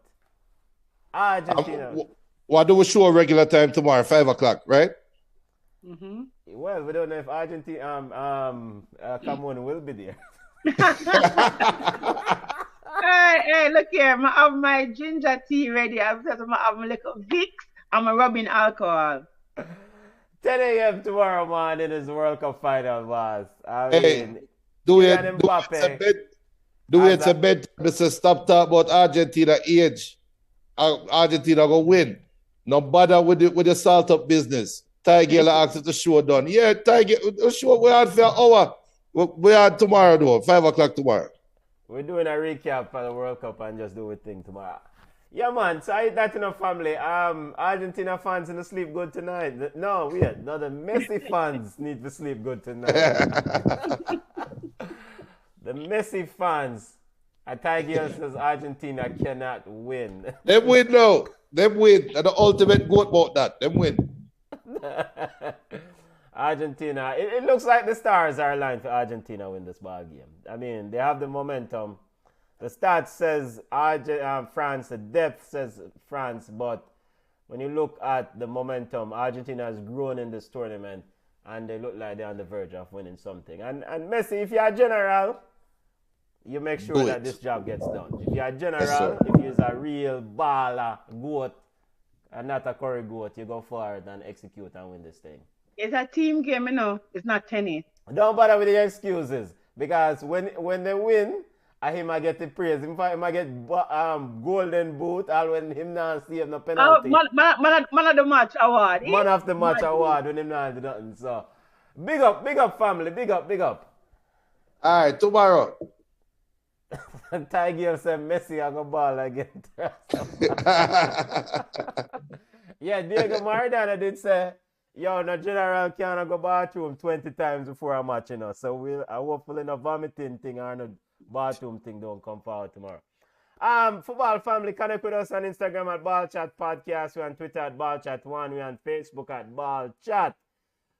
Argentina. What do we show regular time tomorrow? 5 o'clock, right? Mm-hmm. Well, we don't know if Argentina, Cameroon will be there. Hey, look here. I have my ginger tea ready. I have my little Vicks. I'm rubbing alcohol. 10 a.m. tomorrow morning is World Cup final, boss. Do we at bed? Mr. Stop talking about Argentina age. Argentina gonna win. No bother with the salt up business. Tiger asked the show done. Yeah, Tiger, the show we had for an hour. We had tomorrow though, 5 o'clock tomorrow. We're doing a recap for the World Cup and just do a thing tomorrow. Yeah, man. So that's enough, family. Argentina fans need to sleep good tonight. No, weird. No, the Messi fans need to sleep good tonight. The Messi fans. Tiger says Argentina cannot win. Them win now. Them win. And the ultimate goat about that. Them win. Argentina. It looks like the stars are aligned for Argentina win this ball game. I mean, they have the momentum. The stats says France. The depth says France, but when you look at the momentum, Argentina has grown in this tournament, and they look like they're on the verge of winning something. And Messi, if you're a general, you make sure that this job gets done. If you're a general, if you're a real baller, goat, and not a curry goat, you go forward and execute and win this thing. It's a team game, you know. It's not tennis. Don't bother with the excuses, because when they win, him I get the praise. In fact, him I get golden boot, all when him not save no penalty. Man of the match award. Man of the match award when him not do nothing. So, big up family, big up. All right, tomorrow. Tiger said Messi on the ball again. Yeah, Diego Maradona did say, yo, no general can't go bathroom 20 times before a match, you know. So hopefully no vomiting thing or no bathroom thing don't come forward tomorrow. Football family, connect with us on Instagram at Ballchat Podcast. We're on Twitter at Ballchat1. We're on Facebook at Ballchat.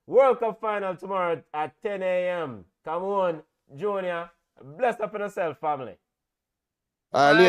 World Cup final tomorrow at 10 a.m. Come on, Junior. Bless up on yourself, family. All right.